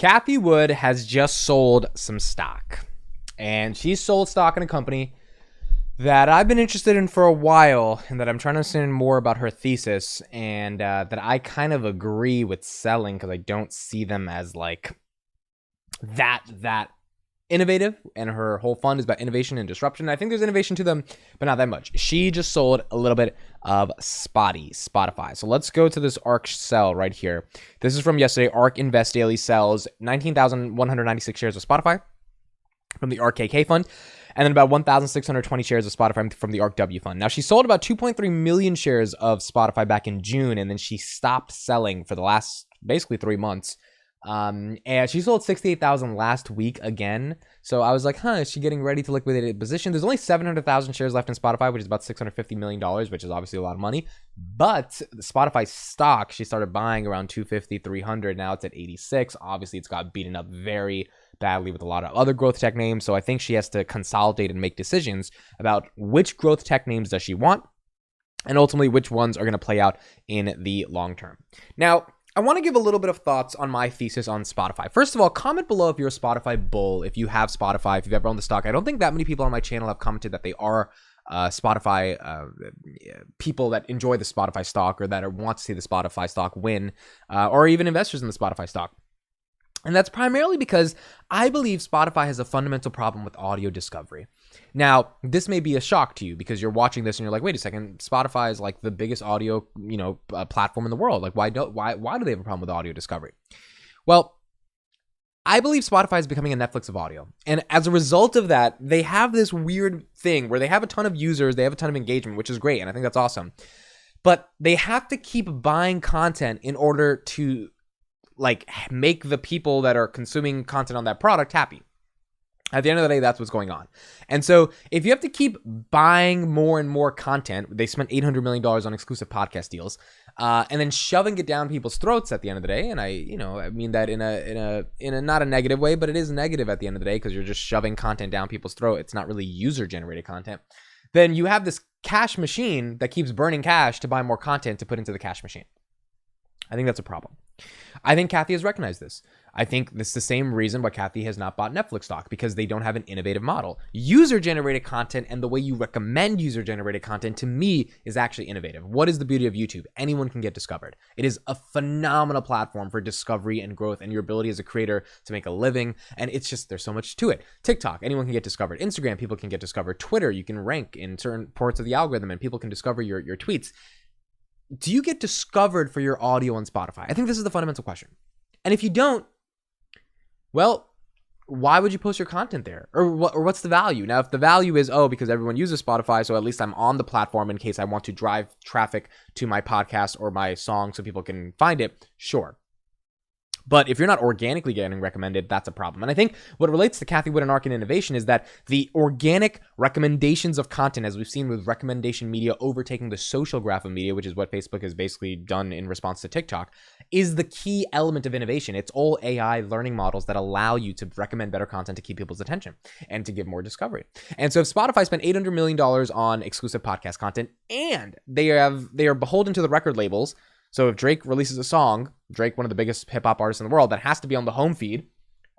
Cathie Wood has just sold some stock, and she sold stock in a company that I've been interested in for a while, and that I'm trying to understand more about her thesis, and that I kind of agree with selling because I don't see them as like that innovative, and her whole fund is about innovation and disruption. I think there's innovation to them, but not that much. She just sold a little bit of Spotify. So let's go to this ARK sell right here. This is from yesterday. ARK Invest Daily sells 19,196 shares of Spotify from the ARK KK fund, and then about 1,620 shares of Spotify from the ARK W fund. Now, she sold about 2.3 million shares of Spotify back in June, and then she stopped selling for the last basically 3 months. And she sold 68,000 last week again. So I was like, is she getting ready to liquidate a position? There's only 700,000 shares left in Spotify, which is about $650 million, which is obviously a lot of money. But the Spotify stock, she started buying around 250, 300. Now it's at 86. Obviously, it's got beaten up very badly with a lot of other growth tech names. So I think she has to consolidate and make decisions about which growth tech names does she want, and ultimately which ones are going to play out in the long term. Now, I want to give a little bit of thoughts on my thesis on Spotify. First of all, comment below if you're a Spotify bull, if you have Spotify, if you've ever owned the stock. I don't think that many people on my channel have commented that they are Spotify people that enjoy the Spotify stock, or that want to see the Spotify stock win, or even investors in the Spotify stock. And that's primarily because I believe Spotify has a fundamental problem with audio discovery. Now, this may be a shock to you because you're watching this and you're like, wait a second, Spotify is like the biggest audio, platform in the world. Like, why do they have a problem with audio discovery? Well, I believe Spotify is becoming a Netflix of audio. And as a result of that, they have this weird thing where they have a ton of users, they have a ton of engagement, which is great, and I think that's awesome. But they have to keep buying content in order to make the people that are consuming content on that product happy. At the end of the day, that's what's going on. And so if you have to keep buying more and more content, they spent $800 million on exclusive podcast deals, and then shoving it down people's throats at the end of the day. And I mean that in a not a negative way, but it is negative at the end of the day because you're just shoving content down people's throat. It's not really user-generated content. Then you have this cash machine that keeps burning cash to buy more content to put into the cash machine. I think that's a problem. I think Cathie has recognized this. I think this is the same reason why Cathie has not bought Netflix stock, because they don't have an innovative model. User-generated content and the way you recommend user-generated content, to me, is actually innovative. What is the beauty of YouTube? Anyone can get discovered. It is a phenomenal platform for discovery and growth and your ability as a creator to make a living. And it's just, there's so much to it. TikTok, anyone can get discovered. Instagram, people can get discovered. Twitter, you can rank in certain parts of the algorithm and people can discover your tweets. Do you get discovered for your audio on Spotify? I think this is the fundamental question. And if you don't, well, why would you post your content there? Or what's the value? Now, if the value is, because everyone uses Spotify, so at least I'm on the platform in case I want to drive traffic to my podcast or my song so people can find it, sure. But if you're not organically getting recommended, that's a problem. And I think what relates to Cathie Wood and ARK and innovation is that the organic recommendations of content, as we've seen with recommendation media overtaking the social graph of media, which is what Facebook has basically done in response to TikTok, is the key element of innovation. It's all AI learning models that allow you to recommend better content to keep people's attention and to give more discovery. And so if Spotify spent $800 million on exclusive podcast content, and they are beholden to the record labels. So if Drake releases a song, Drake, one of the biggest hip hop artists in the world, that has to be on the home feed.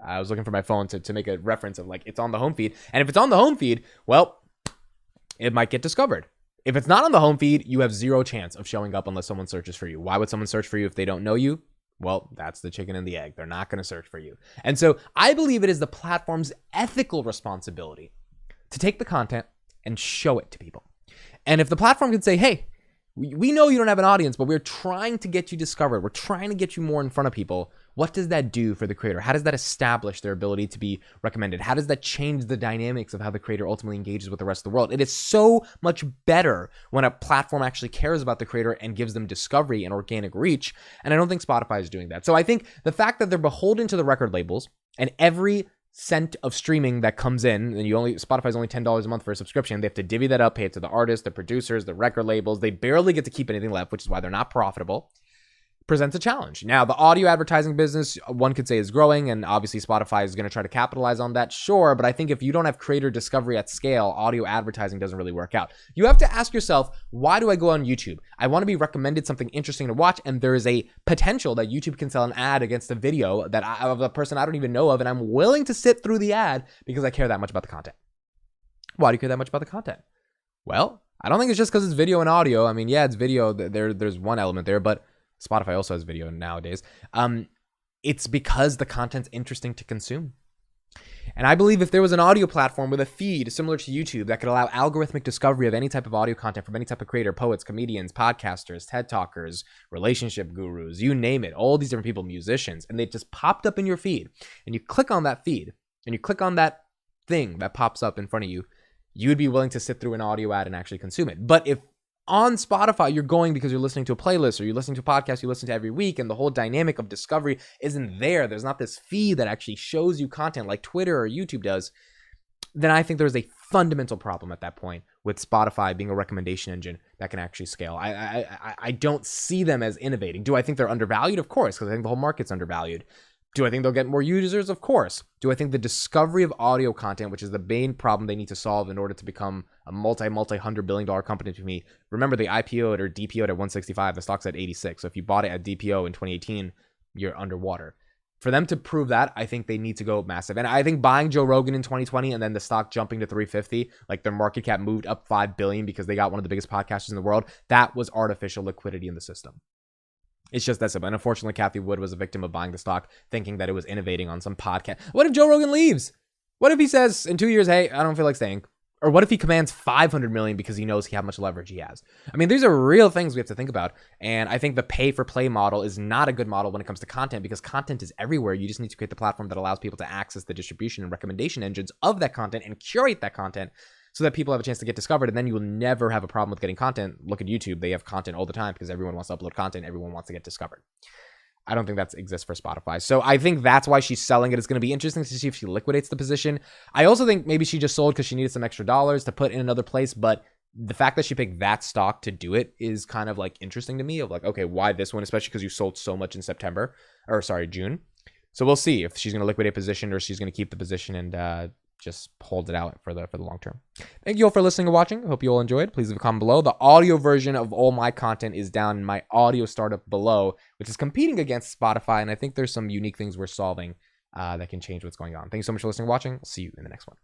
I was looking for my phone to make a reference of it's on the home feed. And if it's on the home feed, well, it might get discovered. If it's not on the home feed, you have zero chance of showing up unless someone searches for you. Why would someone search for you if they don't know you? Well, that's the chicken and the egg. They're not going to search for you. And so I believe it is the platform's ethical responsibility to take the content and show it to people. And if the platform can say, hey, we know you don't have an audience, but we're trying to get you discovered. We're trying to get you more in front of people. What does that do for the creator? How does that establish their ability to be recommended? How does that change the dynamics of how the creator ultimately engages with the rest of the world? It is so much better when a platform actually cares about the creator and gives them discovery and organic reach. And I don't think Spotify is doing that. So I think the fact that they're beholden to the record labels, and every cent of streaming that comes in, and Spotify's only $10 a month for a subscription, they have to divvy that up, pay it to the artists, the producers, the record labels. They barely get to keep anything left, which is why they're not profitable. presents a challenge. Now, the audio advertising business, one could say, is growing, and obviously Spotify is going to try to capitalize on that, sure, but I think if you don't have creator discovery at scale, audio advertising doesn't really work out. You have to ask yourself, why do I go on YouTube? I want to be recommended something interesting to watch, and there is a potential that YouTube can sell an ad against a video of a person I don't even know of, and I'm willing to sit through the ad because I care that much about the content. Why do you care that much about the content? Well, I don't think it's just because it's video and audio. I mean, yeah, it's video. There's one element there, but Spotify also has video nowadays. It's because the content's interesting to consume. And I believe if there was an audio platform with a feed similar to YouTube that could allow algorithmic discovery of any type of audio content from any type of creator, poets, comedians, podcasters, TED talkers, relationship gurus, you name it, all these different people, musicians, and they just popped up in your feed, and you click on that feed, and you click on that thing that pops up in front of you, you would be willing to sit through an audio ad and actually consume it. But if on Spotify, you're going because you're listening to a playlist or you're listening to a podcast you listen to every week, and the whole dynamic of discovery isn't there. There's not this feed that actually shows you content like Twitter or YouTube does. Then I think there's a fundamental problem at that point with Spotify being a recommendation engine that can actually scale. I don't see them as innovating. Do I think they're undervalued? Of course, because I think the whole market's undervalued. Do I think they'll get more users? Of course. Do I think the discovery of audio content, which is the main problem they need to solve in order to become a multi-$100 billion company to me? Remember, they IPO'd or DPO'd at 165. The stock's at 86. So if you bought it at DPO in 2018, you're underwater. For them to prove that, I think they need to go massive. And I think buying Joe Rogan in 2020 and then the stock jumping to 350, like their market cap moved up $5 billion because they got one of the biggest podcasters in the world, that was artificial liquidity in the system. It's just that simple. And unfortunately, Cathie Wood was a victim of buying the stock, thinking that it was innovating on some podcast. What if Joe Rogan leaves? What if he says in 2 years, hey, I don't feel like staying? Or what if he commands $500 million because he knows how much leverage he has? I mean, these are real things we have to think about. And I think the pay for play model is not a good model when it comes to content, because content is everywhere. You just need to create the platform that allows people to access the distribution and recommendation engines of that content and curate that content so that people have a chance to get discovered, and then you will never have a problem with getting content. Look at YouTube. They have content all the time because everyone wants to upload content. Everyone wants to get discovered. I don't think that exists for Spotify. So I think that's why she's selling it. It's going to be interesting to see if she liquidates the position. I also think maybe she just sold because she needed some extra dollars to put in another place, but the fact that she picked that stock to do it is kind of like interesting to me, of like, okay, why this one, especially because you sold so much in June. So we'll see if she's going to liquidate position or she's going to keep the position and just hold it out for the long term. Thank you all for listening and watching. I hope you all enjoyed. Please leave a comment below. The audio version of all my content is down in my audio startup below, which is competing against Spotify. And I think there's some unique things we're solving that can change what's going on. Thank you so much for listening and watching. I'll see you in the next one.